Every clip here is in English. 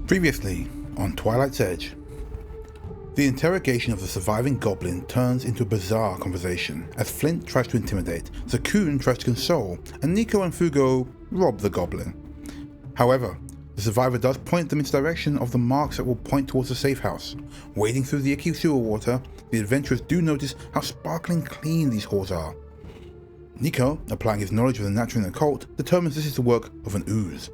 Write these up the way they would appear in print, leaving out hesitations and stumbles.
Previously on Twilight's Edge. The interrogation of the surviving goblin turns into a bizarre conversation as Flint tries to intimidate, Zakun tries to console, and Nico and Fugo rob the goblin. However, the survivor does point them in the direction of the marks that will point towards the safe house. Wading through the icky sewer water, the adventurers do notice how sparkling clean these halls are. Nico, applying his knowledge of the natural and occult, determines this is the work of an ooze.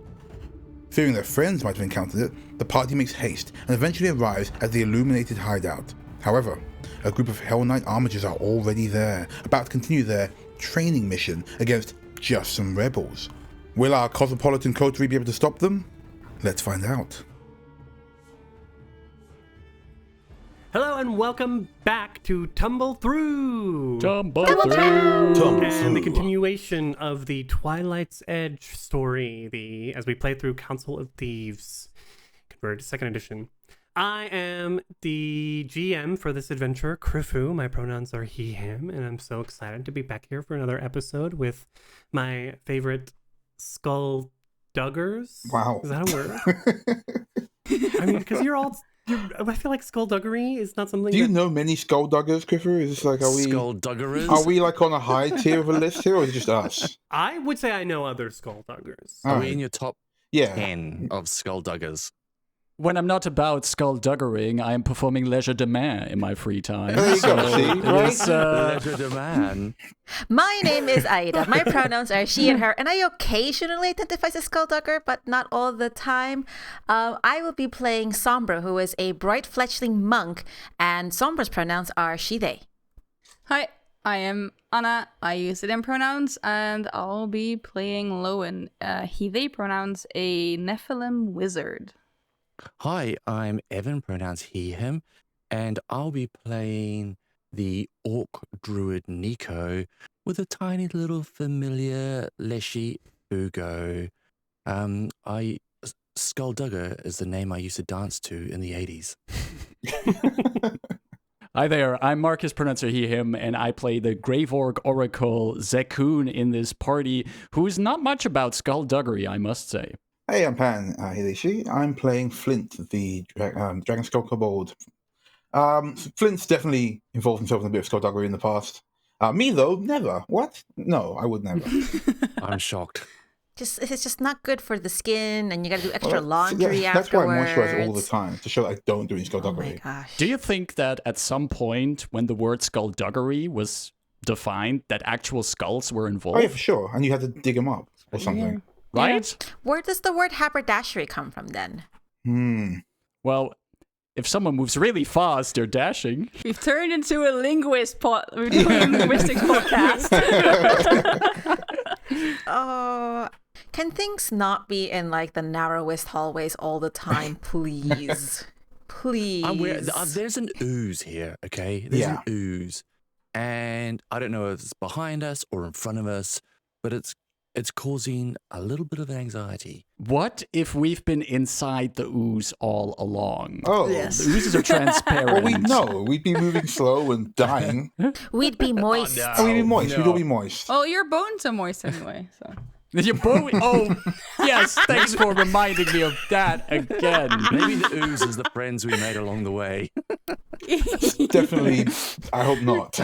Fearing their friends might have encountered it, the party makes haste and eventually arrives at the illuminated hideout. However, a group of Hell Knight armigers are already there, about to continue their training mission against just some rebels. Will our cosmopolitan coterie be able to stop them? Let's find out. Hello and welcome back to Tumble Through! Tumble Through! And the continuation of the Twilight's Edge story, as we play through Council of Thieves, converted to 2nd edition. I am the GM for this adventure, Krifu. My pronouns are he, him, and I'm so excited to be back here for another episode with my favorite skullduggers. Wow. Is that a word? I mean, because I feel like skullduggery is not something. Do you know many skullduggers, Krifu? Is this like, Skullduggerers? Are we like on a high tier of a list here, or is it just us? I would say I know other skullduggers. Are we in your top Yeah. 10 of skullduggers? When I'm not about skullduggering, I am performing leisure de main in my free time. There you go, see, it right? is, Leisure de man. My name is Aida. My pronouns are she and her, and I occasionally identify as a skulldugger, but not all the time. I will be playing Sombra, who is a bright fledgling monk, and Sombra's pronouns are she, they. Hi, I am Anna. I use them pronouns, and I'll be playing Lowen, he, they pronouns, a Nephilim wizard. Hi, I'm Evan, pronouns he, him, and I'll be playing the orc druid Nico with a tiny little familiar Leshy Ugo. Skulldugger is the name I used to dance to in the 80s. Hi there, I'm Marcus, pronouncer he, him, and I play the Grave Orc Oracle Zakun in this party, who is not much about skullduggery, I must say. Hey, I'm Pan Hideshi. I'm playing Flint, the Dragon Skull Kobold. Flint's definitely involved himself in a bit of skullduggery in the past. Me, though, never. What? No, I would never. I'm shocked. It's just not good for the skin, and you got to do extra laundry That's why I afterwards. moisturize all the time, to show that I don't do any Oh skullduggery. my gosh. Do you think that at some point, when the word skullduggery was defined, that actual skulls were involved? Oh, yeah, for sure. And you had to dig them up or something. Right? Where does the word haberdashery come from then? Well, if someone moves really fast, they're dashing. We've turned into a linguistics podcast. Oh, can things not be in like the narrowest hallways all the time, please? Please. There's an ooze here, okay? There's Yeah. an ooze. And I don't know if it's behind us or in front of us, but it's causing a little bit of anxiety. What if we've been inside the ooze all along? Oh, Yes. The oozes are transparent. well, we'd know. We'd be moving slow and dying. We'd be moist. Oh, we'd be moist. We'd all be moist. Well, your bones are moist anyway, so. Your bow. Oh, yes. Thanks for reminding me of that again. Maybe the ooze is the friends we made along the way. Definitely, I hope not.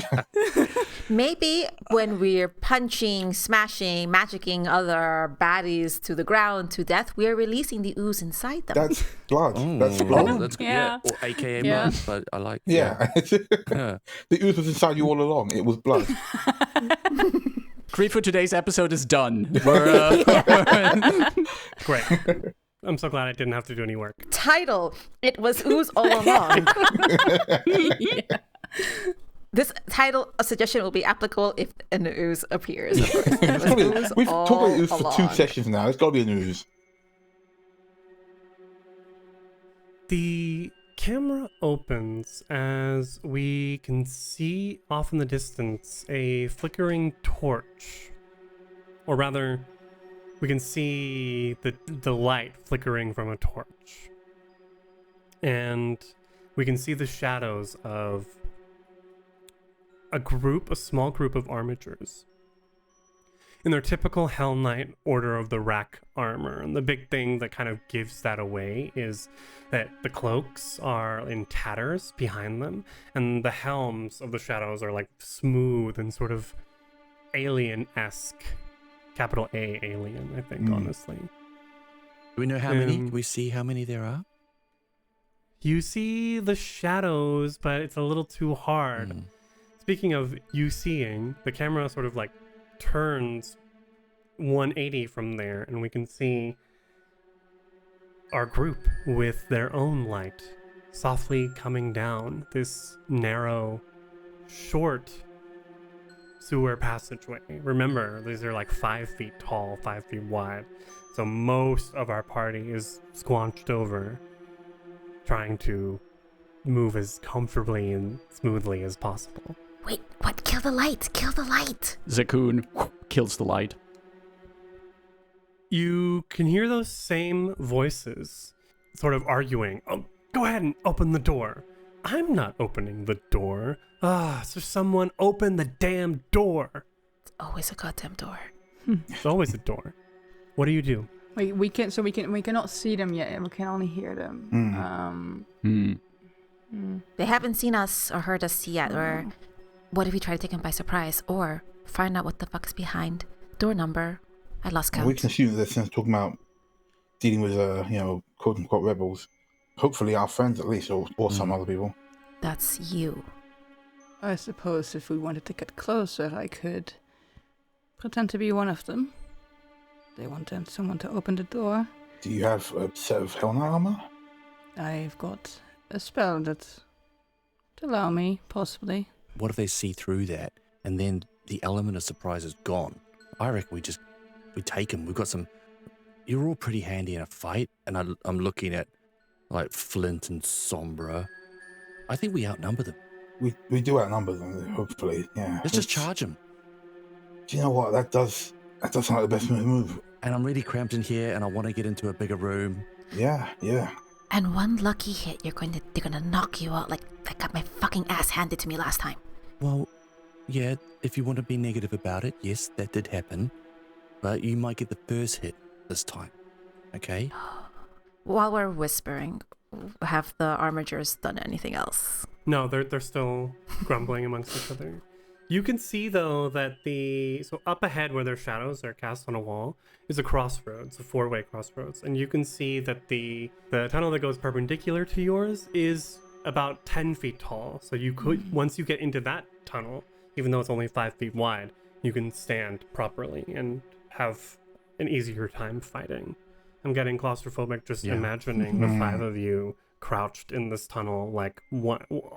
Maybe when we're punching, smashing, magicking other baddies to the ground to death, we're releasing the ooze inside them. That's blood. Oh, That's blood. that's Yeah. Or AKA Yeah. blood, but I like Yeah. Yeah. The ooze was inside you all along. It was blood. Creed for today's episode is done. Great. I'm so glad I didn't have to do any work. Title: It was ooze all along. Yeah. This title suggestion will be applicable if an ooze appears. Of course. It was ooze We've talked about ooze all for 2 along. sessions now. It's got to be an ooze. The camera opens as we can see off in the distance a flickering torch. Or rather, we can see the light flickering from a torch. And we can see the shadows of a small group of armigers. in their typical Hell Knight Order of the Rack armor. And the big thing that kind of gives that away is that the cloaks are in tatters behind them, and the helms of the shadows are like smooth and sort of alien-esque. Capital A alien, I think, honestly. Do we know how many? Do we see how many there are? You see the shadows, but it's a little too hard. Speaking of you seeing, the camera sort of like turns 180 from there, and we can see our group with their own light softly coming down this narrow, short sewer passageway. Remember, these are like 5 feet tall, 5 feet wide. So most of our party is squanched over, trying to move as comfortably and smoothly as possible. Wait, what? Kill the light! Kill the light! Zekun kills the light. You can hear those same voices sort of arguing. Oh, go ahead and open the door. I'm not opening the door. So someone open the damn door. It's always a goddamn door. It's always a door. What do you do? Wait, we cannot see them yet, and we can only hear them. They haven't seen us or heard us yet, or what if we try to take them by surprise, or find out what the fuck's behind door number? I lost count. We can assume that they're since talking about dealing with, quote unquote rebels. Hopefully our friends at least, or some other people. That's you. I suppose if we wanted to get closer, I could pretend to be one of them. They wanted someone to open the door. Do you have a set of Hell Knight armor? I've got a spell that would allow me, possibly. What if they see through that, and then the element of surprise is gone? I reckon we take them. We've got some. You're all pretty handy in a fight, and I'm looking at like Flint and Sombra. I think we outnumber them. We do outnumber them, hopefully. Yeah. Let's just charge them. Do you know what? That does sound like the best move. And I'm really cramped in here, and I want to get into a bigger room. Yeah. And one lucky hit, they're gonna knock you out like I got my fucking ass handed to me last time. Well, yeah, if you want to be negative about it, yes, that did happen. But you might get the first hit this time, okay? While we're whispering, have the armigers done anything else? No, they're still grumbling amongst each other. You can see, though, that so up ahead where their shadows are cast on a wall is a crossroads, a 4-way crossroads. And you can see that the tunnel that goes perpendicular to yours is about 10 feet tall. So you could, once you get into that tunnel, even though it's only 5 feet wide, you can stand properly and have an easier time fighting. I'm getting claustrophobic just imagining the 5 of you crouched in this tunnel, like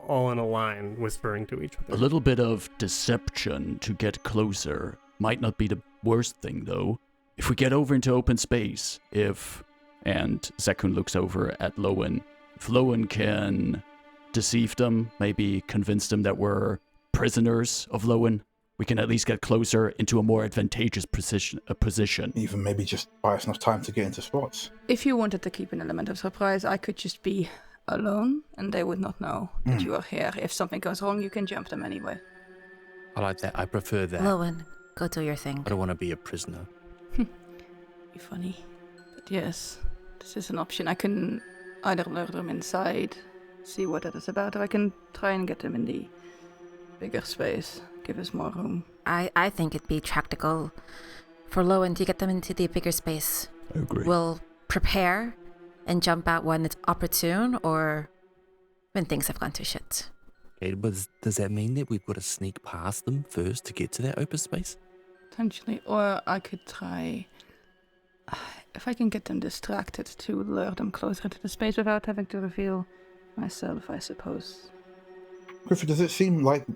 all in a line, whispering to each other. A little bit of deception to get closer might not be the worst thing, though. If we get over into open space, and Zekun looks over at Lowen, if Lowen can deceive them, maybe convince them that we're prisoners of Lowen, we can at least get closer into a more advantageous position. Even maybe just buy us enough time to get into spots. If you wanted to keep an element of surprise, I could just be alone, and they would not know that you are here. If something goes wrong, you can jump them anyway. I like that. I prefer that. Lowen, go do your thing. I don't want to be a prisoner. Be funny. But yes, this is an option. I can either lure them inside, see what it is about, or I can try and get them in the bigger space. Give us more room. I think it'd be practical for Lowen to get them into the bigger space. I agree. We'll prepare and jump out when it's opportune or when things have gone to shit. Okay, but does that mean that we've got to sneak past them first to get to that open space? Potentially. Or I could try, if I can get them distracted, to lure them closer to the space without having to reveal myself, I suppose. Griffith, does it seem like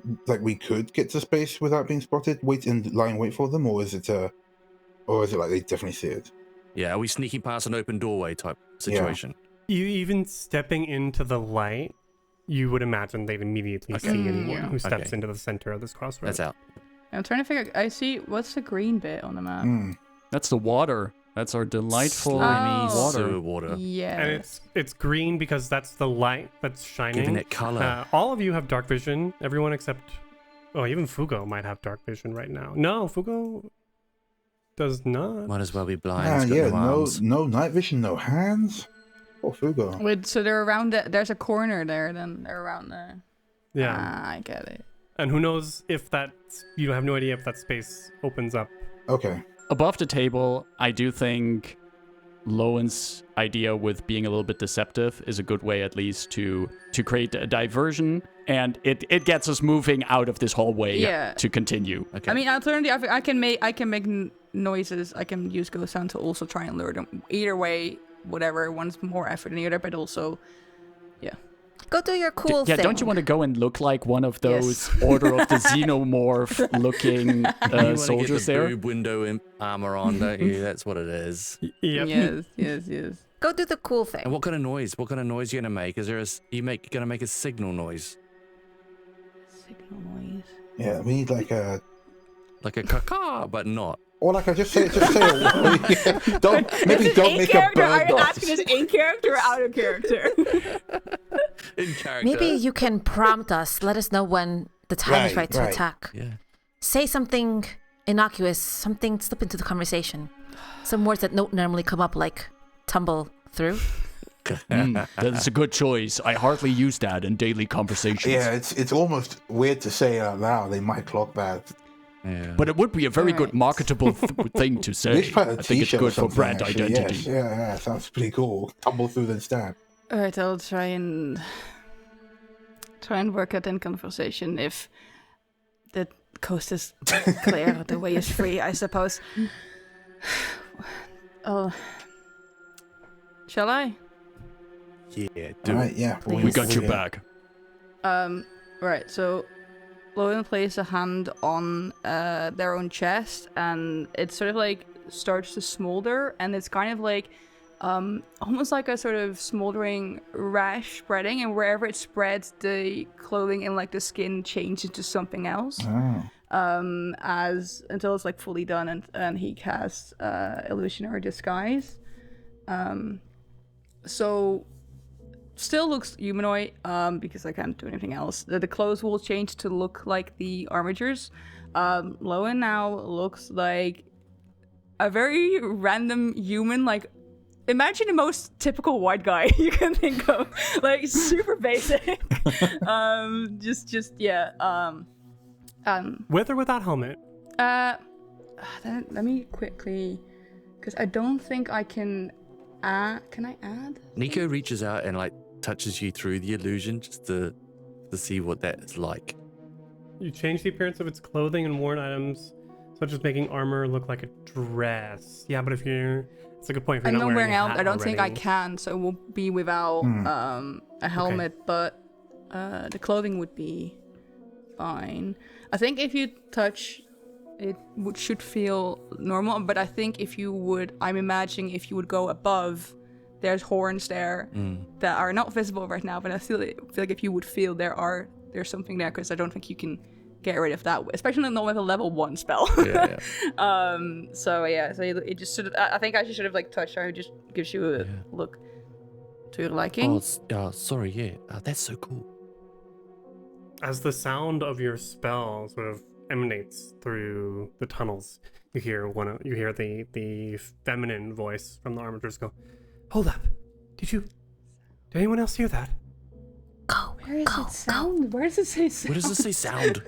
we could get to space without being spotted? Lie in wait for them, or is it like they definitely see it? Yeah, are we sneaking past an open doorway type situation? You even stepping into the light, you would imagine they'd immediately see anyone who steps into the center of this crossroad. That's out. I'm trying to figure. I see. What's the green bit on the map? That's the water. That's our delightful Slimy water. sewer water. Yes. And it's green because that's the light that's shining. Giving it color. All of you have dark vision. Everyone except, even Fugo might have dark vision right now. No, Fugo. does not. Might as well be blind. It's got Yeah, no no, arms. no night vision, no hands. Poor Fugo. Wait, so they're around there's a corner there, then they're around there. Yeah. Ah, I get it. And who knows if you have no idea if that space opens up. Okay. Above the table, I do think Lowen's idea with being a little bit deceptive is a good way, at least, to create a diversion, and it gets us moving out of this hallway to continue. Okay. I mean, alternatively, I can make noises. I can use ghost sound to also try and lure them. Either way, whatever. One's more effort than the other, but also, Go do your cool thing. Yeah, don't you want to go and look like one of those Yes. Order of the Xenomorph looking soldiers get the there? boob window armor on, don't you? That's what it is. Yep. Yes. Go do the cool thing. And what kind of noise? What kind of noise are you gonna make? Is there gonna make a signal noise? Signal noise. Yeah, we need like a caca, but not. or like I just say a don't make a bird noise. Is in character or out of character? In character. Maybe you can prompt us. Let us know when the time is right to Right. attack. Yeah. Say something innocuous, something slip into the conversation. Some words that don't normally come up, like tumble through. That's a good choice. I hardly use that in daily conversations. Yeah, it's almost weird to say it out loud. They might clock that. Yeah. But it would be a very good Right. marketable thing to We say. should put a I think it's t-shirt or good for something, brand actually. identity. Yes, yeah, sounds pretty cool. Tumble through then stab. Alright, I'll try and work out in conversation if the coast is clear, the way is free, I suppose. Oh, shall I? Yeah. Right, yeah. We got your back. Right, so Lowen places a hand on their own chest, and it sort of like starts to smolder, and it's kind of like almost like a sort of smoldering rash spreading, and wherever it spreads, the clothing and like the skin changes into something else. Oh. As until it's like fully done, and he casts illusionary disguise. So still looks humanoid, because I can't do anything else. The clothes will change to look like the armigers. Lowen now looks like a very random human, like imagine the most typical white guy you can think of, like super basic. With or without helmet? Let me quickly, because I don't think I can. Can I add? Nico reaches out and like touches you through the illusion just to see what that's like. You change the appearance of its clothing and worn items, such as making armor look like a dress. Yeah, but if you're... It's a good point. If I'm you're not wearing a out. hat I don't think I already. can, so it will be without a helmet, but the clothing would be fine. I think if you touch it should feel normal, but I think I'm imagining if you would go above, there's horns there that are not visible right now, but I feel like if you would feel there's something there, because I don't think you can get rid of that, especially not with a level 1 spell. Yeah. So it just sort of, I think I should have like touched her. It just gives you a look to your liking. Sorry, yeah. That's so cool. As the sound of your spell sort of emanates through the tunnels, you hear the feminine voice from the armigers go, "Hold up! Did anyone else hear that?" Where does it sound? Where does it say sound? What does it say sound?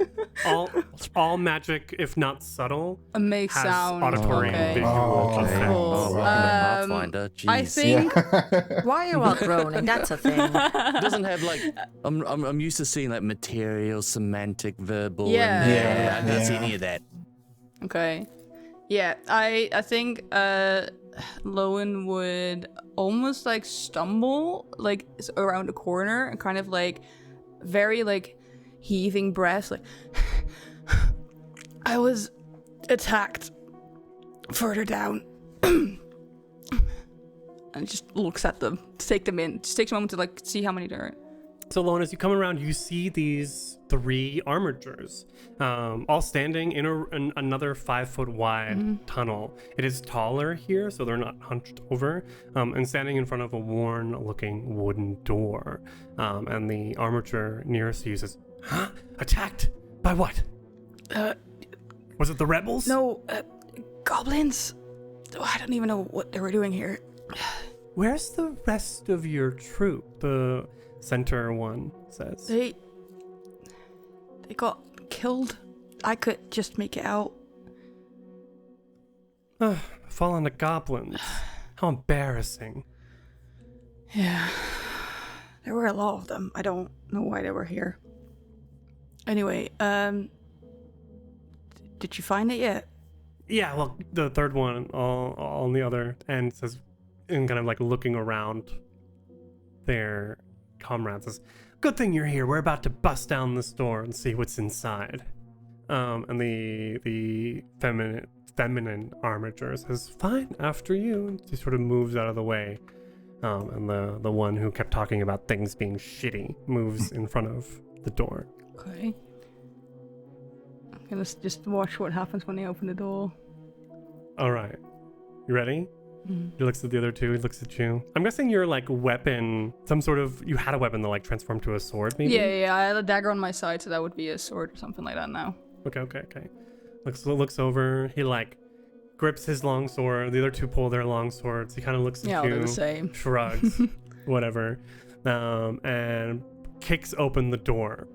All magic, if not subtle, A make has sound. auditory Okay. visual Oh, effects. cool. Oh, welcome to Pathfinder. Jeez. I think Why are you all groaning? That's a thing. It doesn't have like I'm used to seeing like material, semantic, verbal. Yeah. And, Yeah, I don't see yeah. any of that. Okay. Yeah, I think Lowen would almost like stumble like around the corner and kind of like very like heaving breaths, like I was attacked further down. And just looks at them to take them in. Just takes a moment to like see how many there are. So, Lone, as you come around, you see these 3 armigers, all standing in another 5-foot wide tunnel. It is taller here, so they're not hunched over, and standing in front of a worn-looking wooden door. And the armiger nearest to you says, "Huh? Attacked? By what? Was it the rebels?" No, goblins. Oh, I don't even know what they were doing here. Where's the rest of your troop? The center one says. They got killed. I could just make it out. Fallen to goblins. How embarrassing. Yeah. There were a lot of them. I don't know why they were here. Anyway, did you find it yet? Yeah, well, the third one on the other end says, and kind of like looking around their comrades, says, "Good thing you're here. We're about to bust down this door and see what's inside." And the feminine armiger says, "Fine, after you." And she sort of moves out of the way. And the one who kept talking about things being shitty moves in front of the door. Okay. I'm gonna just watch what happens when they open the door. All right. You ready? He looks at the other two. He looks at you. I'm guessing your like weapon, you had a weapon that like transformed to a sword, maybe? Yeah. I had a dagger on my side, so that would be a sword or something like that now. Okay. Looks over. He like grips his long sword. The other two pull their long swords. He kind of looks at you. They're the same. Shrugs, whatever, and kicks open the door.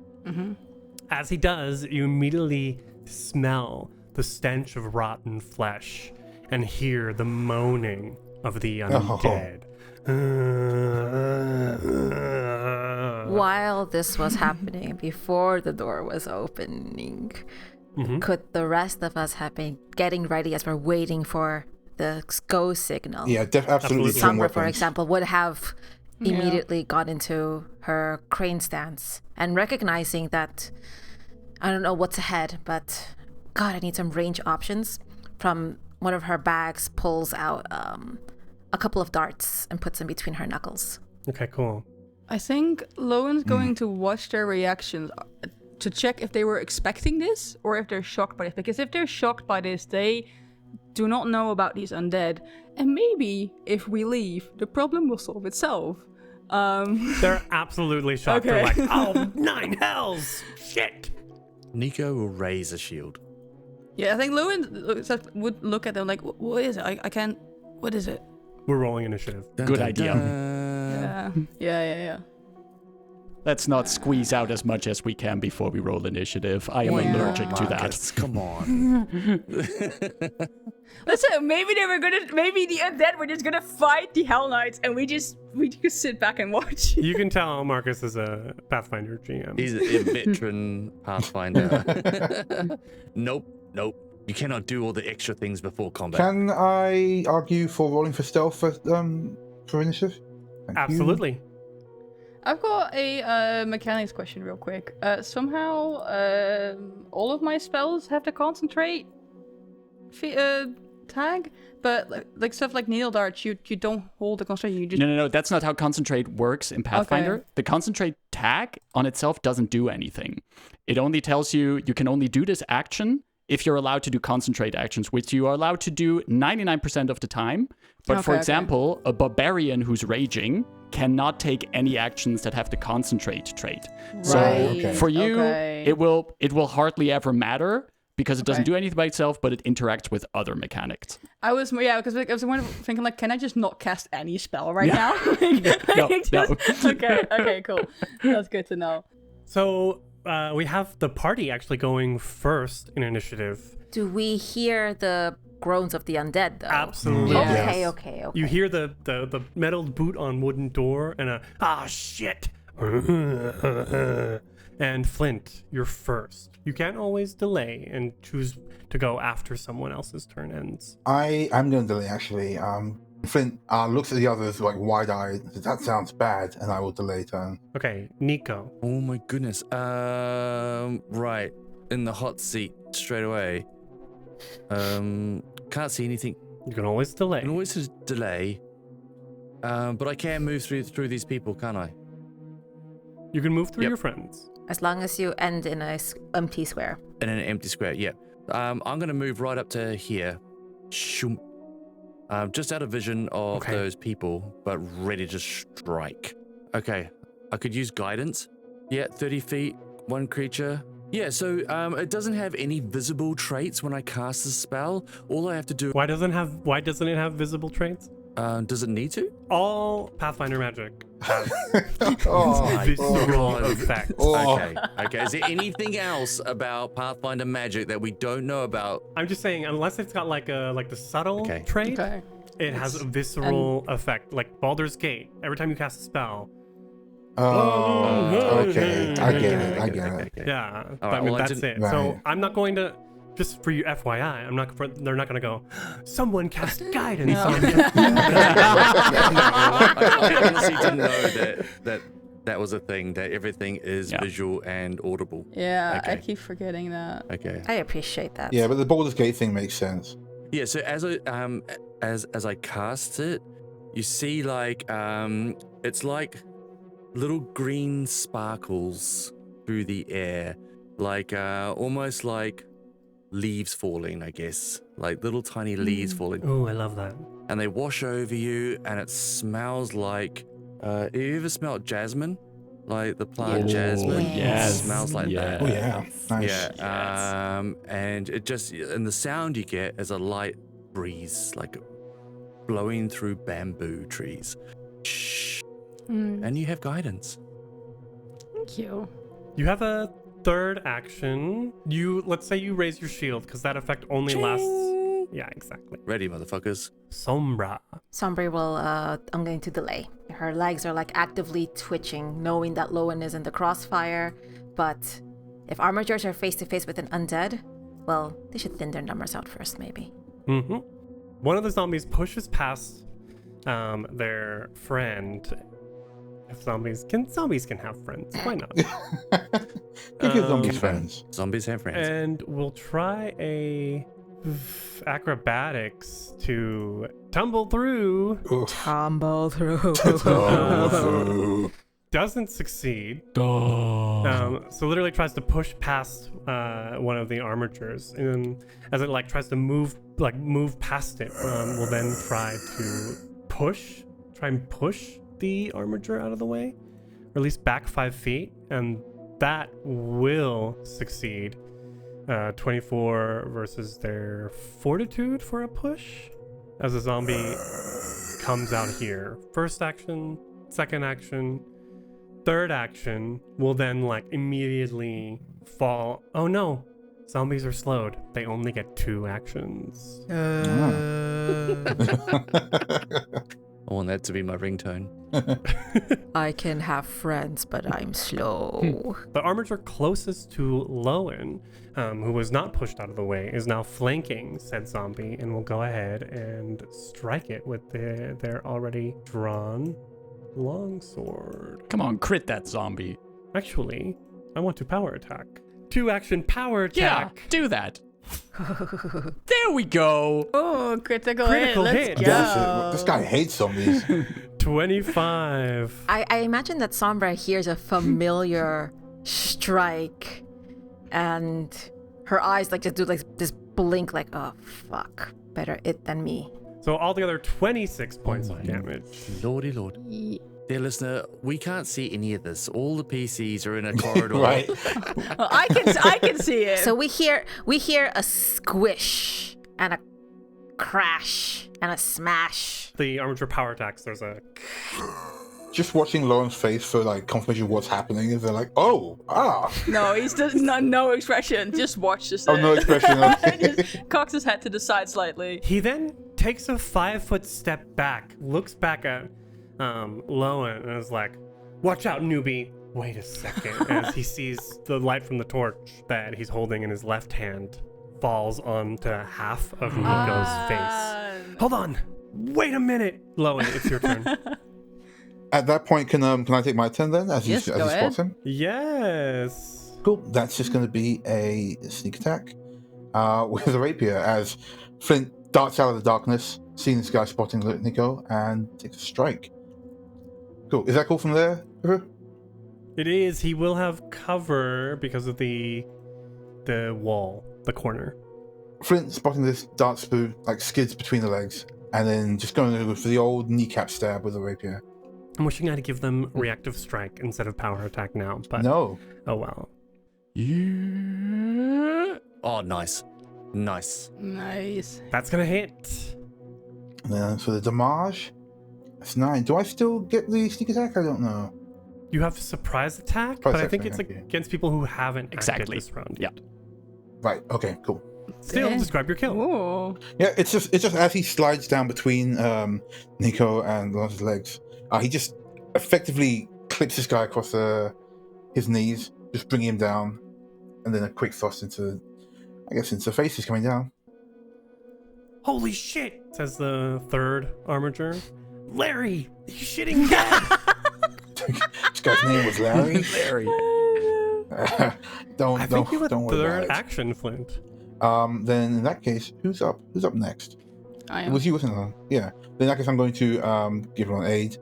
As he does, you immediately smell the stench of rotten flesh and hear the moaning of the undead. While this was happening, before the door was opening, could the rest of us have been getting ready as we're waiting for the go signal? Yeah, absolutely. Sombra, for example, would have immediately got into her crane stance and recognizing that I don't know what's ahead, but God, I need some range options. From one of her bags, pulls out a couple of darts and puts them between her knuckles. Okay, cool. I think Lowen's going to watch their reactions to check if they were expecting this or if they're shocked by this. Because if they're shocked by this, they do not know about these undead. And maybe if we leave, the problem will solve itself. They're absolutely shocked. Okay. They're like, "Oh, 9 hells! Shit!" Nico will raise a shield. Yeah, I think Lowen would look at them like, what is it? I can't... What is it? We're rolling initiative. Good idea. Yeah. Let's not squeeze out as much as we can before we roll initiative. I am allergic to that. Marcus, come on. Listen, maybe the undead were just gonna fight the Hell Knights and we just sit back and watch. You can tell Marcus is a Pathfinder GM. He's a veteran Pathfinder. Nope. You cannot do all the extra things before combat. Can I argue for rolling for stealth for initiative? Thank Absolutely. you. I've got a mechanics question real quick. Somehow, all of my spells have the concentrate tag, but like stuff like needle darts, you don't hold the concentration. You just No. That's not how concentrate works in Pathfinder. Okay. The concentrate tag on itself doesn't do anything. It only tells you can only do this action if you're allowed to do concentrate actions, which you are allowed to do 99% of the time. But for example, a barbarian who's raging cannot take any actions that have the concentrate trait. So for you, it will hardly ever matter because it doesn't do anything by itself, but it interacts with other mechanics. I was thinking like, can I just not cast any spell right now? No. Okay, cool. That's good to know. So we have the party actually going first in initiative. Do we hear the groans of the undead, though? Absolutely. Okay, Yes. okay. You hear the metal boot on wooden door and shit. And Flint, you're first. You can't always delay and choose to go after someone else's turn ends. I'm going to delay, actually. Flint looks at the others like wide-eyed. That sounds bad, and I will delay turn. Okay, Nico. Oh my goodness. Right. In the hot seat straight away. Can't see anything. You can always delay. I can always just delay. But I can move through these people, can't I? You can move through your friends. As long as you end in a empty square. In an empty square, yeah. I'm going to move right up to here. Shoom. Just out of vision of those people, but ready to strike. Okay. I could use guidance. Yeah, 30 feet, one creature. Yeah, so it doesn't have any visible traits when I cast the spell. All I have to do... Why doesn't it have visible traits? does it need to? All Pathfinder magic has Oh, visceral God. effects. Oh. Okay. Is there anything else about Pathfinder magic that we don't know about? I'm just saying, unless it's got like the subtle Okay. trait, Okay. it has a visceral effect. Like Baldur's Gate, every time you cast a spell. Oh, okay. I get it. I Okay, get okay, it. okay. Yeah, All but right, I mean well, I that's didn't- it. So Right. I'm not going to. Just for you, FYI, they're not gonna go. Someone cast guidance on me. I honestly didn't know that was a thing, that everything is visual and audible. Yeah, I Okay. keep forgetting that. Okay. I appreciate that. Yeah, but the Baldur's Gate thing makes sense. Yeah, so as I cast it, you see like it's like little green sparkles through the air, like almost like leaves falling, I guess, like little tiny leaves falling, Oh, I love that. and they wash over you, and it smells like. Have you ever smelled jasmine? Like the plant jasmine? yes. It smells like that. Oh yeah, nice. Yeah, and it just, and the sound you get is a light breeze, like blowing through bamboo trees. Shh. And you have guidance. Thank you. You have a third action. Let's say you raise your shield because that effect only lasts. Yeah, exactly. Ready, motherfuckers. Sombra. Sombra will, I'm going to delay. Her legs are like actively twitching, knowing that Lowen is in the crossfire. But if armigers are face to face with an undead, well, they should thin their numbers out first, maybe. Mm-hmm. One of the zombies pushes past their friend. If zombies can have friends, why not? Who gives zombies friends? Zombies have friends. And we'll try a acrobatics to tumble through. Oof. Tumble through. Oh, Doesn't succeed. Oh. So literally tries to push past one of the armatures, and as it like tries to move past it, will then try and push the armature out of the way, or at least back 5 feet, and that will succeed. 24 versus their fortitude for a push, as a zombie comes out here. First action, second action, third action will then like immediately fall. Oh no, zombies are slowed. They only get 2 actions. I want that to be my ringtone. I can have friends, but I'm slow. The armature closest to Lowen, who was not pushed out of the way, is now flanking said zombie and will go ahead and strike it with their already drawn longsword. Come on, crit that zombie. Actually, I want to power attack. 2 action power attack. Yeah, do that. There we go. Oh, critical Critical hit. hit. Let's That's go. it. This guy hates zombies. 25. I imagine that Sombra hears a familiar strike, and her eyes like just do like this blink, like, oh fuck, better it than me. So altogether 26 points of damage. Lordy Lord. Ye- Dear listener, we can't see any of this. All the PCs are in a corridor. Right. Well, I can see it. So we hear a squish and a crash and a smash. The armature power attacks, there's a Just watching Lauren's face for like confirmation of what's happening is they're like, oh, no, he's just no expression. Just watch this. Oh, no expression. Okay. Just cocks his head to the side slightly. He then takes a 5-foot step back, looks back at Lowen, and is like, watch out, newbie. Wait a second. As he sees the light from the torch that he's holding in his left hand falls onto half of Nico's face. Hold on. Wait a minute. Lowen, it's your turn. At that point, can I take my turn then? As Yes, you go ahead. spot him? Yes. Cool. That's just going to be a sneak attack with a rapier as Flint darts out of the darkness, seeing this guy spotting Nico, and takes a strike. Cool. Is that cool from there? River? It is. He will have cover because of the wall, the corner. Flint spotting this darts through, like skids between the legs, and then just going for the old kneecap stab with a rapier. I'm wishing I had to give them reactive strike instead of power attack now, but No. oh well. Yeah. Oh, nice. Nice. Nice. That's gonna hit. And then for the damage, that's 9. Do I still get the sneak attack? I don't know. You have surprise attack, Surprise but I attack, think it's okay. against people who haven't acted Exactly. this round. Yeah. Right. Okay. Cool. Still, Okay. describe your kill. Ooh. Yeah. It's just as he slides down between Nico and Lawrence's legs, he just effectively clips this guy across his knees, just bringing him down, and then a quick thrust into the face is coming down. Holy shit, says the third armiger. Larry, you shitting dead. This guy's name was Larry. Larry. don't I think you had don't worry third about it. action, Flint. Then in that case, who's up? Who's up next? I It am. was you, wasn't it? Yeah. Then in that case, I'm going to give him an aid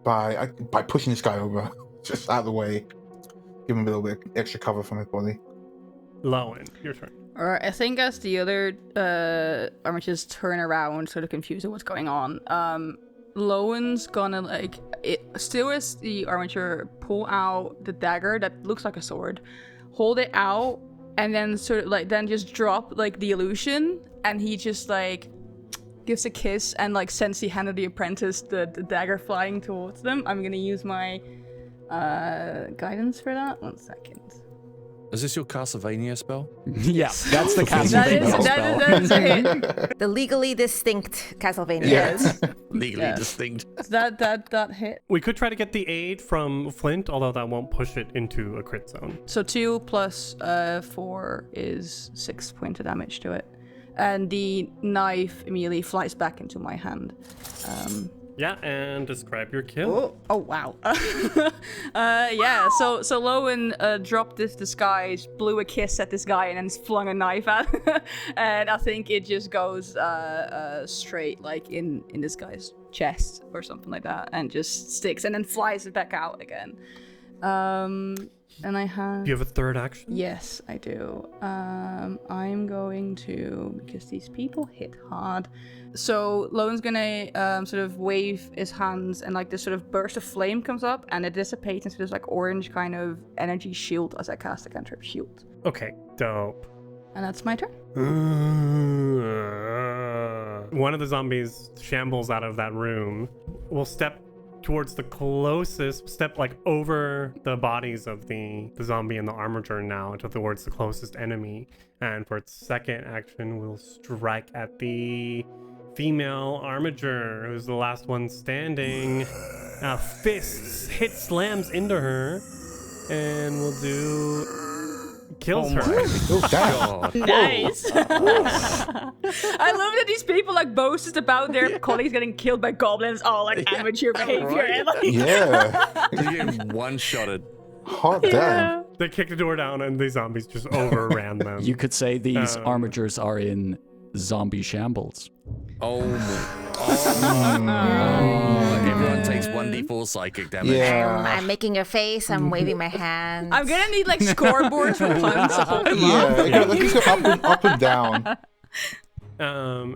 by pushing this guy over, just out of the way, give him a little bit extra cover from his body. Lowen, your turn. Or I think as the other armigers turn around, sort of confused at what's going on, Lowen's gonna still as the armiger pull out the dagger that looks like a sword, hold it out, and then sort of then just drop the illusion, and he just gives a kiss and sends the hand of the apprentice the dagger flying towards them. I'm gonna use my guidance for that. 1 second. Is this your Castlevania spell? Yeah, that's the That Castlevania is, spell. that is a hit. The legally distinct Castlevania. Yes. Legally Yeah. distinct. That hit. We could try to get the aid from Flint, although that won't push it into a crit zone. So 2 plus 4 is 6 points of damage to it. And the knife immediately flies back into my hand. Yeah, and describe your kill. Oh wow. Yeah, so Lowen dropped this disguise, blew a kiss at this guy, and then flung a knife at and I think it just goes straight in this guy's chest or something like that, and just sticks and then flies it back out again. And I have... Do you have a third action? Yes, I do. I'm going to, because these people hit hard. So Lowen's gonna sort of wave his hands, and this sort of burst of flame comes up, and it dissipates into this orange kind of energy shield as I cast a cantrip shield. Okay, dope. And that's my turn. One of the zombies shambles out of that room. We'll step towards the closest, step over the bodies of the zombie and the armiger now towards the closest enemy. And for its second action, we'll strike at the female armiger, who's the last one standing. Fists slams into her, and we'll do kills her. Oh, damn. Nice. I love that these people boast about their colleagues getting killed by goblins, all amateur behavior. right. And, Yeah. You're getting one-shotted. Hot damn. They kicked the door down, and the zombies just overran them. You could say these armigers are in zombie shambles. Oh. Everyone takes 1d4 psychic damage. Yeah. I'm making a face. I'm waving my hands. I'm gonna need scoreboards for puns to hold them Yeah. up. Let's go up and down.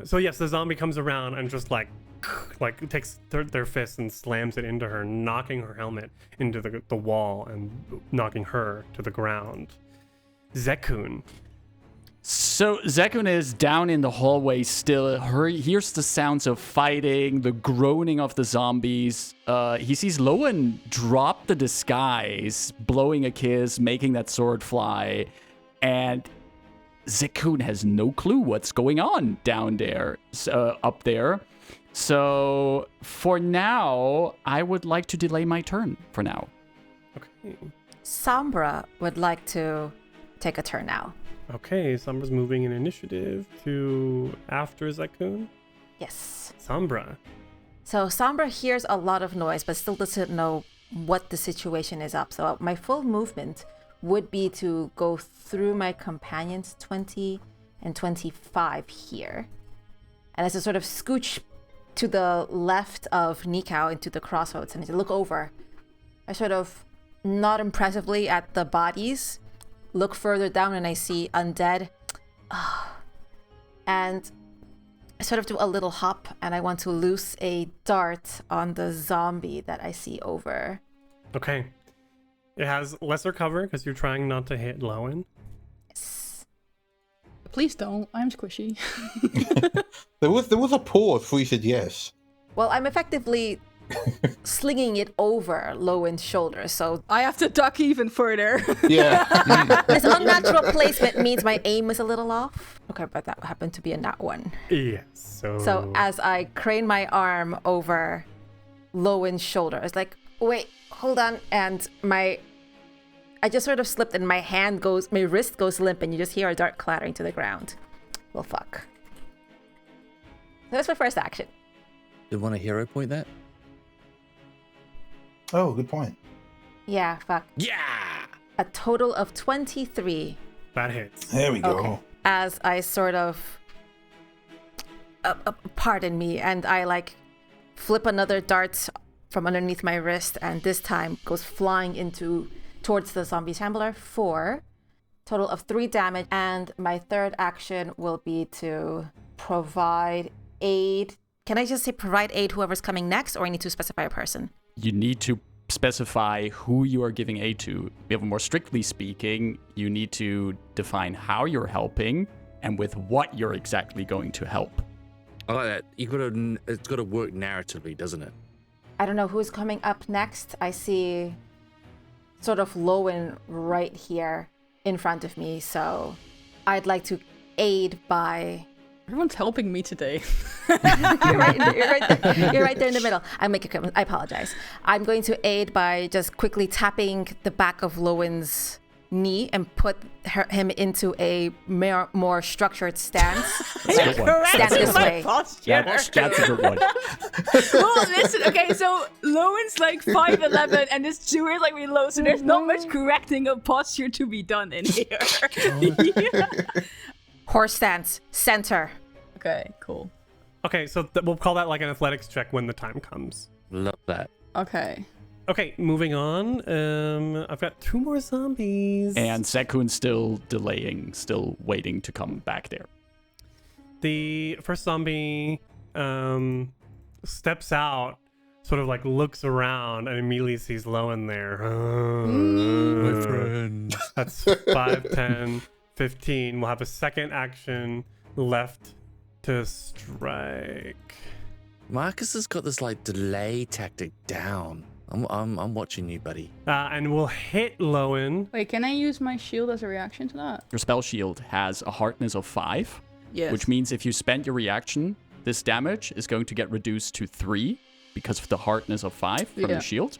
So yes, the zombie comes around and just takes their fist and slams it into her, knocking her helmet into the wall and knocking her to the ground. Zekun. So Zekun is down in the hallway still. Hears the sounds of fighting, the groaning of the zombies. He sees Lowen drop the disguise, blowing a kiss, making that sword fly. And Zekun has no clue what's going on down there, up there. So for now, I would like to delay my turn for now. Okay. Sombra would like to take a turn now. Okay, Sombra's moving in initiative to after Zekun. Yes. Sombra. So Sombra hears a lot of noise, but still doesn't know what the situation is up. So my full movement would be to go through my companions 20 and 25 here. And as I sort of scooch to the left of Nikau into the crossroads and to look over, I sort of nod impressively at the bodies, look further down, and I see undead. And I sort of do a little hop, and I want to loose a dart on the zombie that I see over. Okay. It has lesser cover because you're trying not to hit Lowen. please don't. I'm squishy. There was a pause before you said yes. Well, I'm effectively slinging it over Lowen's shoulder, so I have to duck even further. Yeah. this unnatural placement means my aim is a little off. Okay, but that happened to be a nat one. Yes. So. So as I crane my arm over Lowen's shoulder, it's like, wait, hold on, and I just sort of slipped and my wrist goes limp and you just hear a dart clattering to the ground. Well, fuck. That's my first action. Did want a hero point that? Oh, good point. Yeah, fuck. Yeah! A total of 23. That hits. There we go. Okay. As I sort of, pardon me, and I like flip another dart from underneath my wrist, and this time goes flying towards the zombie shambler for total of 3 damage. And my third action will be to provide aid. Can I just say provide aid whoever's coming next, or I need to specify a person? You need to specify who you are giving aid to. More strictly speaking, you need to define how you're helping and with what you're exactly going to help. I like that. It's got to work narratively, doesn't it? I don't know who's coming up next. I see sort of Lowen right here in front of me, so I'd like to aid by... Everyone's helping me today. You're right there in the middle. I apologize. I'm going to aid by just quickly tapping the back of Lowen's knee and put him into a more structured stance. That's a good one. Stand this way. That's a good one. Well, listen, okay, so Lowen's like 5'11", and this Jew is like really low, so there's not much correcting of posture to be done in here. Yeah. Horse stance, center. Okay, cool. Okay, so we'll call that like an athletics check when the time comes. Love that. Okay. Okay, moving on. I've got 2 more zombies. And Sekun's still delaying, still waiting to come back there. The first zombie steps out, sort of like looks around, and immediately sees Lowen there. My friend. That's 5, 10, 15. We'll have a second action left to strike. Marcus has got this like delay tactic down. I'm watching you, buddy. And we'll hit Lowen. Wait, can I use my shield as a reaction to that? Your spell shield has a hardness of 5, Yes. which means if you spend your reaction, this damage is going to get reduced to 3 because of the hardness of 5 from Yeah. the shield.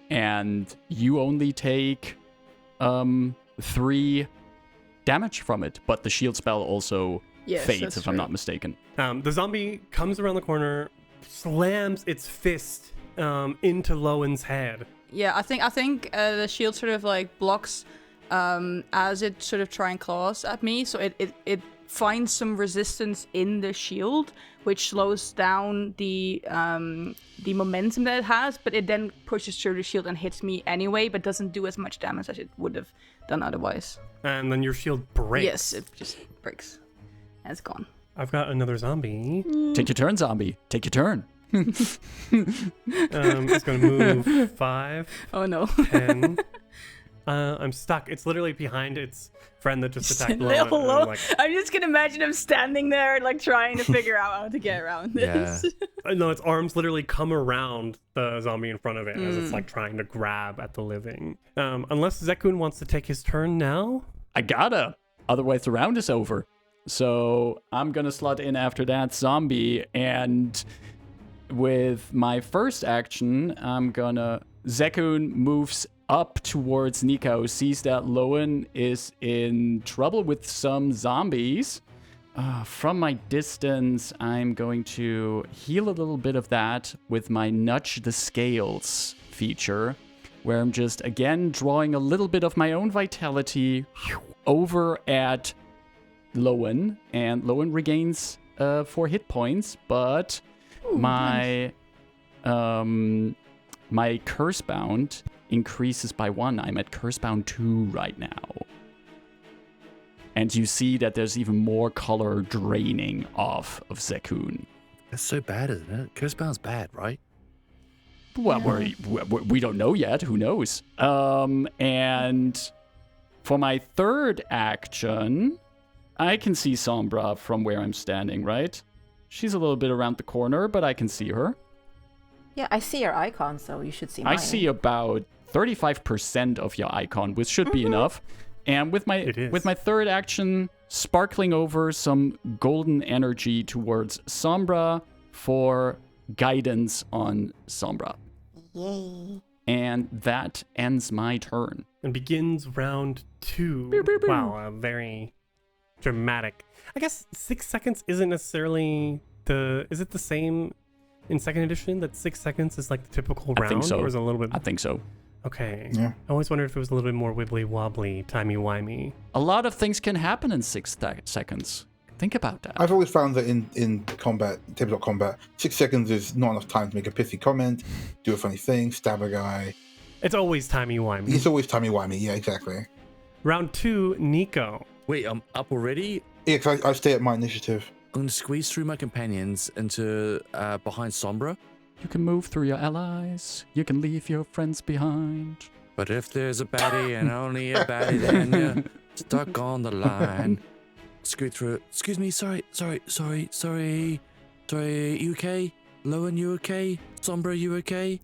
And you only take 3 damage from it, but the shield spell also Yes, fades, that's if I'm true. not mistaken. The zombie comes around the corner, slams its fist into Lowen's head. Yeah, I think the shield sort of like blocks as it sort of try and claws at me, so it finds some resistance in the shield, which slows down the momentum that it has, but it then pushes through the shield and hits me anyway, but doesn't do as much damage as it would have done otherwise. And then your shield breaks. Yes, it just breaks. And it's gone. I've got another zombie. Take your turn, zombie. Take your turn. It's going to move 5, Oh no. 10. I'm stuck. It's literally behind its friend that just attacked Lowen. and I'm like, I'm just gonna imagine him standing there, like trying to figure out how to get around this. no, its arms literally come around the zombie in front of it as it's like trying to grab at the living. Unless Zekun wants to take his turn now. I gotta. Otherwise, the round is over. So I'm gonna slot in after that zombie, and with my first action, Zekun moves up towards Nico, sees that Lowen is in trouble with some zombies. From my distance, I'm going to heal a little bit of that with my Nudge the Scales feature, where I'm just, again, drawing a little bit of my own vitality over at Lowen, and Lowen regains 4 hit points, but my curse bound increases by 1. I'm at curse bound 2 right now. And you see that there's even more color draining off of Zekun. That's so bad, isn't it? Curse-bound's bad, right? Well, we don't know yet. Who knows? And for my third action, I can see Sombra from where I'm standing, right? She's a little bit around the corner, but I can see her. Yeah, I see your icon, so you should see mine. I see about 35% of your icon, which should be enough. And with my third action, sparkling over some golden energy towards Sombra for guidance on Sombra. Yay. And that ends my turn. And begins round 2. Wow, very dramatic. I guess 6 seconds isn't necessarily is it the same in second edition that 6 seconds is like the typical round? I think so. Or is it a little bit? I think so. Okay. Yeah. I always wondered if it was a little bit more wibbly wobbly, timey wimey. A lot of things can happen in 6 seconds. Think about that. I've always found that in combat, tabletop combat, 6 seconds is not enough time to make a pithy comment, do a funny thing, stab a guy. It's always timey wimey. It's always timey-wimey, yeah, exactly. Round 2, Nico. Wait, I'm up already? Yeah, 'cause I stay at my initiative. I'm going to squeeze through my companions into behind Sombra. You can move through your allies. You can leave your friends behind. But if there's a baddie and only a baddie, then you're stuck on the line. Scoot through it. Excuse me, sorry. You okay? Lowen, you okay? Sombra, you okay?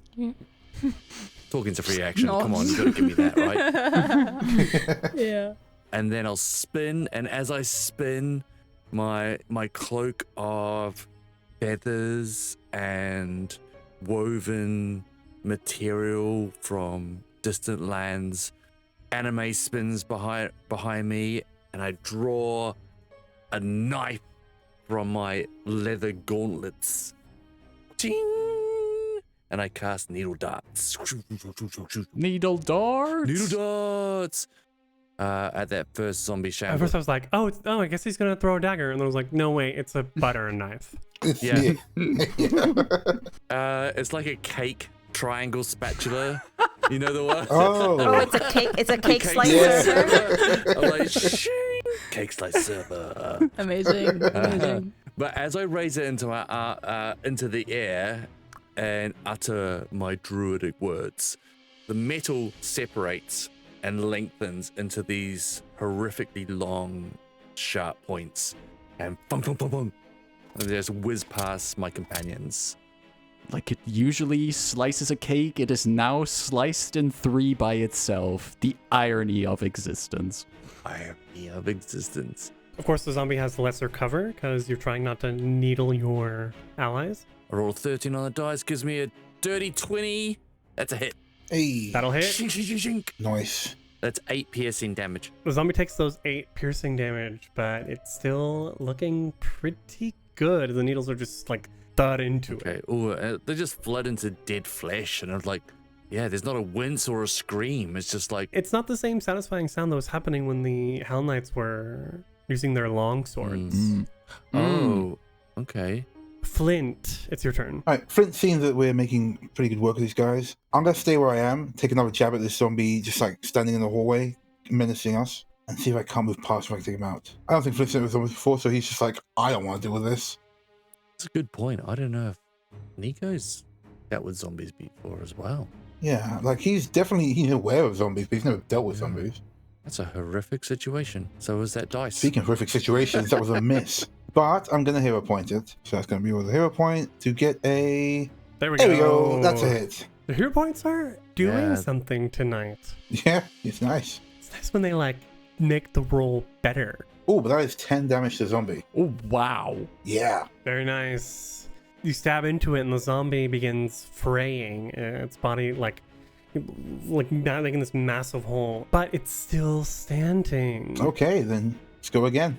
Talking's a free action. No. Come on, you gotta give me that, right? Yeah. And then I'll spin, and as I spin, my cloak of feathers and woven material from distant lands anime spins behind me, and I draw a knife from my leather gauntlets. Ting! And I cast needle darts. Needle darts? Needle darts! At that first zombie At shamble. first I was like, oh, I guess he's going to throw a dagger. And then I was like, no, wait, it's a butter knife. Yeah. It's like a cake triangle spatula. You know the one? Oh, Oh, it's a cake. It's a cake Cake slicer. I'm like, shing! Cake slicer. Amazing. Amazing. But as I raise it into the air and utter my druidic words, the metal separates and lengthens into these horrifically long, sharp points, and boom, boom, boom, boom, and they just whiz past my companions. Like it usually slices a cake, it is now sliced in 3 by itself. The irony of existence. Irony of existence. Of course, the zombie has lesser cover because you're trying not to needle your allies. I roll 13 on the dice, gives me a dirty 20. That's a hit. hey, That'll hit. Shink, shink, shink, shink. nice. That's 8 piercing damage. The zombie takes those 8 piercing damage, but it's still looking pretty good. The needles are just like thud into it. Okay. Oh, they just flood into dead flesh, and I'm like, yeah, there's not a wince or a scream. It's just like, It's not the same satisfying sound that was happening when the Hell Knights were using their long swords. oh, okay. Flint, it's your turn. All right, Flint, seeing that we're making pretty good work of these guys, I'm going to stay where I am, take another jab at this zombie, just like standing in the hallway, menacing us, and see if I can't move past him, I can take him out. I don't think Flint's met with zombies before, so he's just like, I don't want to deal with this. That's a good point. I don't know if Nico's dealt with zombies before as well. Yeah, like he's aware of zombies, but he's never dealt with zombies. That's a horrific situation. So was that dice. Speaking of horrific situations, that was a miss. But I'm going to hero point it. So that's going to be with a hero point to get a... There we There go. we go. That's a hit. The hero points are doing Yeah. something tonight. Yeah, it's nice. It's nice when they like make the roll better. Oh, but that is 10 damage to the zombie. Oh, wow. Yeah. Very nice. You stab into it and the zombie begins fraying. Its body like making this massive hole, but it's still standing. Okay, then let's go again.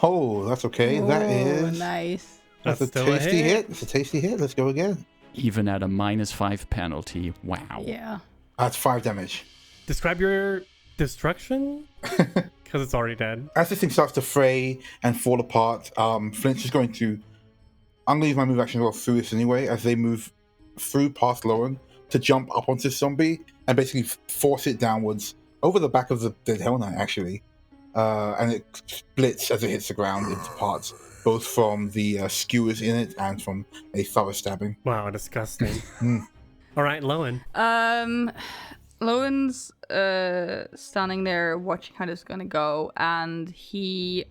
Oh, that's okay. That Oh, is... nice. That's a still a tasty hit. It's a tasty hit. Let's go again. Even at a -5 penalty. Wow. Yeah. That's 5 damage. Describe your destruction, because it's already dead. As this thing starts to fray and fall apart, Flint's is going to... I'm going to use my move action to go through this anyway, as they move through past Lauren to jump up onto this zombie and basically force it downwards over the back of the dead Hell Knight, actually. And it splits as it hits the ground into parts, both from the skewers in it and from a thorough stabbing. Wow, disgusting. All right, Lowen. Lowen's standing there watching how this is gonna go, and he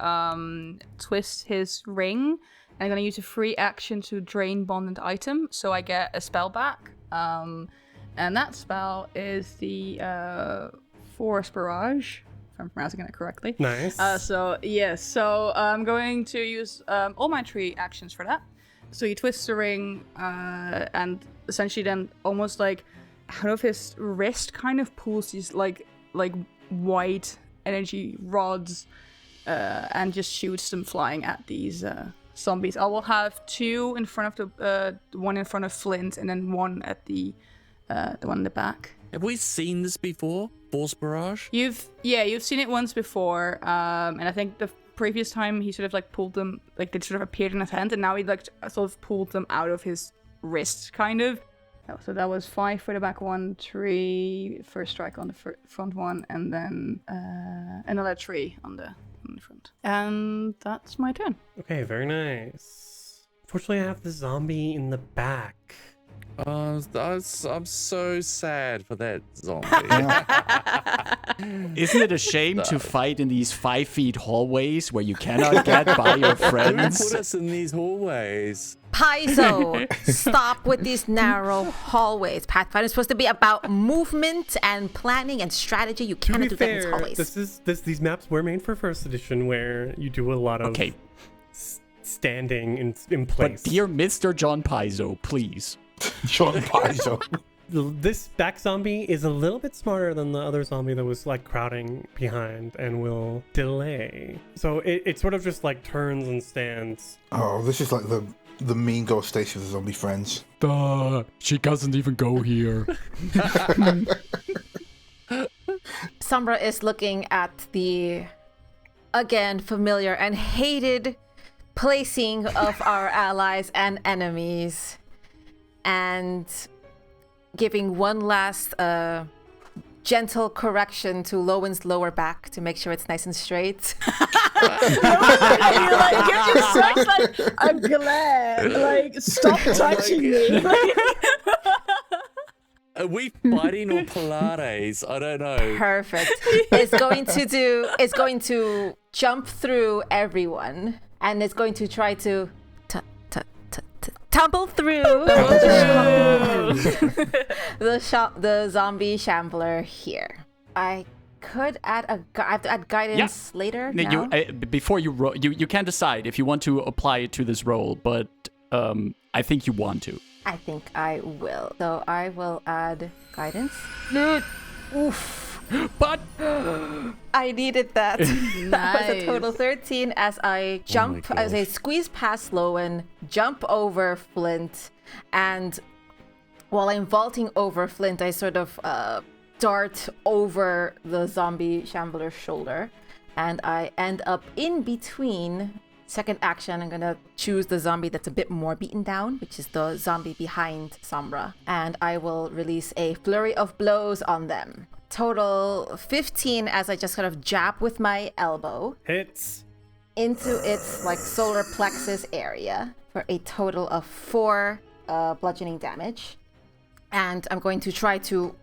twists his ring. I'm gonna use a free action to drain bonded item, so I get a spell back. And that spell is the Forest Barrage, if I'm pronouncing it correctly. Nice. So I'm going to use all my 3 actions for that. So he twists the ring, and essentially then almost like out of his wrist kind of pulls these like white energy rods, and just shoots them flying at these zombies. I will have 2 in front of the one in front of Flint, and then 1 at the one in the back. Have we seen this before? Force Barrage? You've seen it once before, and I think the previous time he sort of like pulled them, like they sort of appeared in his hand, and now he like sort of pulled them out of his wrist, kind of. So that was 5 for the back one, 3 first strike on the front one, and then another 3 on the front. And that's my turn. Okay, very nice. Fortunately, I have the zombie in the back. I'm so sad for that zombie. Isn't it a shame to fight in these 5 feet hallways where you cannot get by your Who friends? put us in these hallways? Paizo, stop with these narrow hallways. Pathfinder is supposed to be about movement and planning and strategy. You To cannot be do that in these fair, hallways. these maps were made for first edition, where you do a lot of Okay, standing in but place. dear Mr. John Paizo, please. John Paizo. This back zombie is a little bit smarter than the other zombie that was like crowding behind and will delay. So it sort of just like turns and stands. Oh, this is like the mean ghost station of the zombie friends. Duh, she doesn't even go here. Sombra is looking at the, again, familiar and hated placing of our allies and enemies, and giving one last gentle correction to Lowen's lower back to make sure it's nice and straight. You're just such like a glare. Like, stop touching me. Are we fighting or Pilates? I don't know. Perfect. It's going to jump through everyone, and it's going to try to tumble through the zombie shambler here. I could add I have to add guidance later. Now? Before you roll, you can decide if you want to apply it to this roll, but I think you want to. I think I will. So I will add guidance. Oof. But I needed that. That was a Nice. total 13 as I jump, as I squeeze past Lowen, jump over Flint, and while I'm vaulting over Flint, I sort of dart over the zombie shambler's shoulder, and I end up in between. Second action, I'm gonna choose the zombie that's a bit more beaten down, which is the zombie behind Sombra, and I will release a flurry of blows on them. Total 15 as I just kind of jab with my elbow Hits. into its like solar plexus area for a total of 4 bludgeoning damage. And I'm going to try to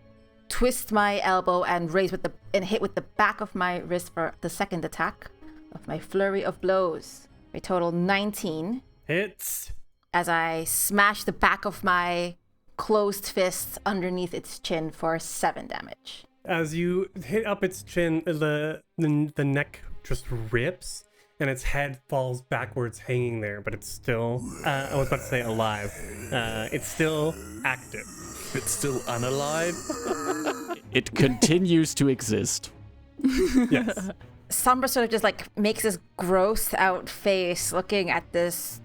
twist my elbow and hit with the back of my wrist for the second attack of my flurry of blows. A total 19 Hits. as I smash the back of my closed fist underneath its chin for 7 damage. As you hit up its chin, the neck just rips, and its head falls backwards, hanging there. But it's still, I was about to say alive. It's still active. It's still unalive. it continues to exist. Yes. Sombra sort of just like makes this grossed out face looking at this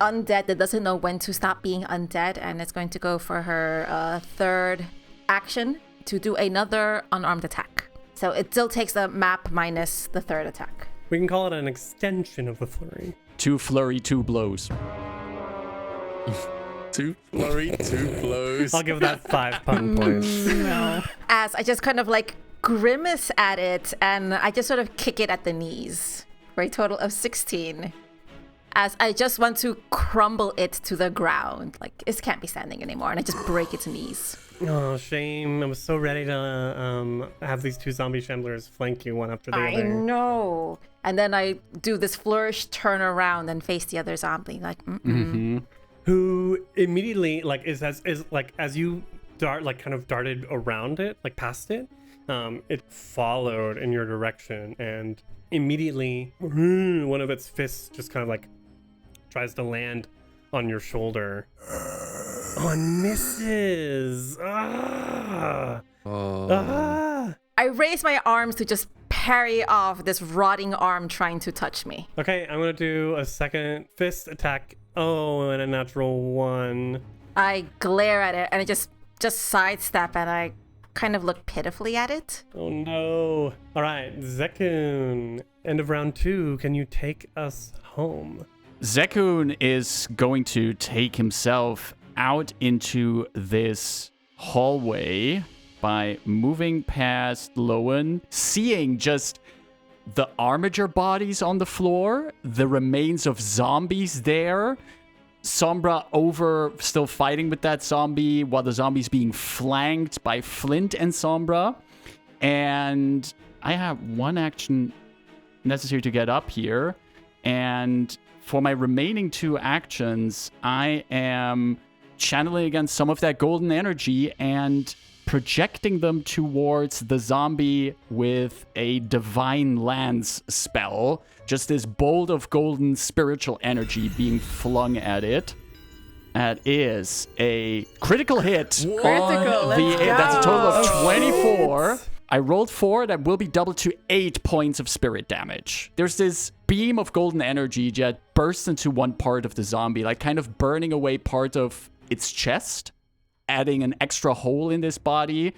undead that doesn't know when to stop being undead, and it's going to go for her third action to do another unarmed attack. So it still takes the map minus the third attack. We can call it an extension of the flurry. 2 flurry, 2 blows. 2 flurry, 2 blows. I'll give that 5 pun points. No. As I just kind of like grimace at it, and I just sort of kick it at the knees for a total of 16. As I just want to crumble it to the ground. Like, it can't be standing anymore, and I just break its knees. Oh, shame. I was so ready to have these two zombie shamblers flank you one after the I other. know. And then I do this flourish, turn around, and face the other zombie. Like, Who immediately, like, is as you dart, like, kind of darted around it, like, past it, it followed in your direction, and immediately one of its fists just kind of, like, tries to land on your shoulder. Oh, and misses. Ah. Ah. I raise my arms to just parry off this rotting arm trying to touch me. Okay, I'm gonna do a second fist attack. Oh, and a natural 1. I glare at it and I just sidestep and I kind of look pitifully at it. Oh no. All right, Zekun. End of round 2. Can you take us home? Zekun is going to take himself out into this hallway by moving past Lowen, seeing just the armiger bodies on the floor, the remains of zombies there, Sombra over still fighting with that zombie while the zombie's being flanked by Flint and Sombra. And I have one action necessary to get up here, and for my remaining 2 actions, I am channeling against some of that golden energy and projecting them towards the zombie with a divine lance spell. Just this bolt of golden spiritual energy being flung at it. That is a critical hit. Critical, let's go. That's a total of 24. I rolled 4. That will be doubled to 8 points of spirit damage. There's this beam of golden energy that bursts into one part of the zombie, like kind of burning away part of its chest, adding an extra hole in this body.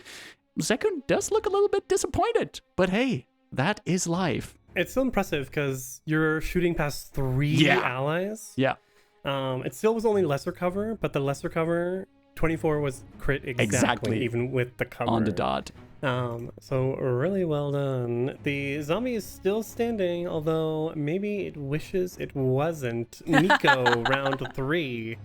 Zekun does look a little bit disappointed, but hey, that is life. It's still impressive because you're shooting past 3 allies. Yeah. It still was only lesser cover, but the lesser cover, 24 was crit exactly. Even with the cover. On the dot. So really well done. The zombie is still standing, although maybe it wishes it wasn't. Nico, round 3.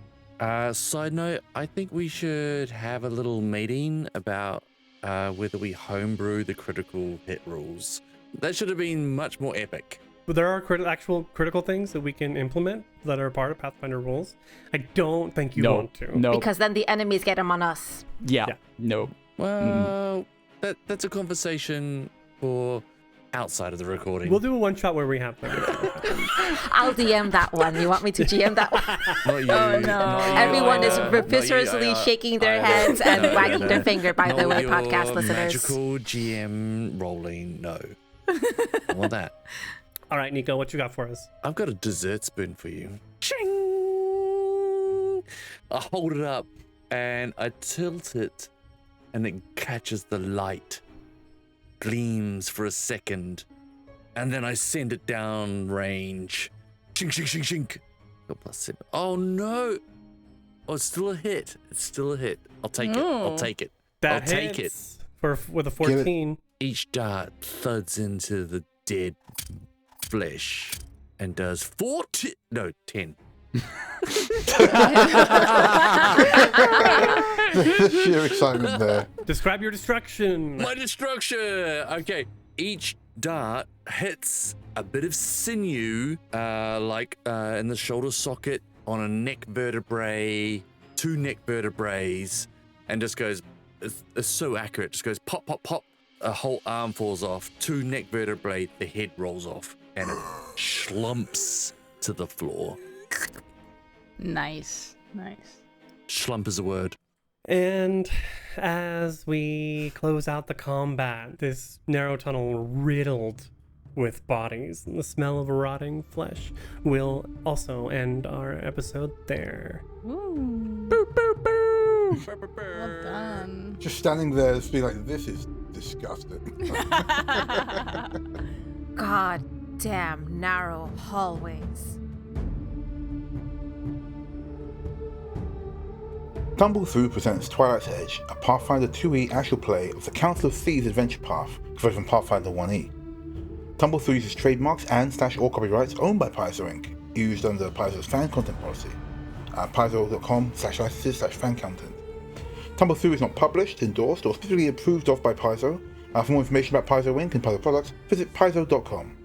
Side note, I think we should have a little meeting about whether we homebrew the critical hit rules. That should have been much more epic. But there are actual critical things that we can implement that are part of Pathfinder rules. I don't think you want to. No. Because then the enemies get them on us. Yeah. No. Well, that's a conversation for outside of the recording. We'll do a one-shot where we have them. I'll DM that one. You want me to GM that one? Not you. Oh, no. Not you, Everyone is Ida. viscerally Not you, shaking their Ida. heads and No, wagging no, their no. finger, by the Not way, your podcast listeners. Magical GM rolling, no. I want that. All right, Nico, what you got for us? I've got a dessert spoon for you. Ching! I hold it up and I tilt it and it catches the light, gleams for a second, and then I send it down range. Shink, shink, shink, shink. Got +7. Oh no! Oh, it's still a hit. It's still a hit. I'll take it. I'll take it. That I'll take it. hits with a 14. Each dart thuds into the dead flesh and does 10. The sheer excitement there. Describe your destruction. My destruction! Okay, each dart hits a bit of sinew, in the shoulder socket, on a neck vertebrae, 2 neck vertebrae, and just goes, it's so accurate, just goes pop, pop, pop. A whole arm falls off, 2 neck vertebrae, the head rolls off, and it schlumps to the floor. Nice. Schlump is a word. And as we close out the combat, this narrow tunnel riddled with bodies and the smell of rotting flesh will also end our episode there. Ooh. Boop, boop, boop. Well done. Just standing there, just being like, this is disgusting. God damn narrow hallways. Tumble Through presents Twilight's Edge, a Pathfinder 2e actual play of the Council of Thieves adventure path, converted from Pathfinder 1e. Tumble Through uses trademarks and / all copyrights owned by Paizo Inc., used under Paizo's fan content policy. Paizo.com/licenses/fan content. Tumble Through is not published, endorsed, or specifically approved of by Paizo. For more information about Paizo Inc. and Paizo products, visit paizo.com.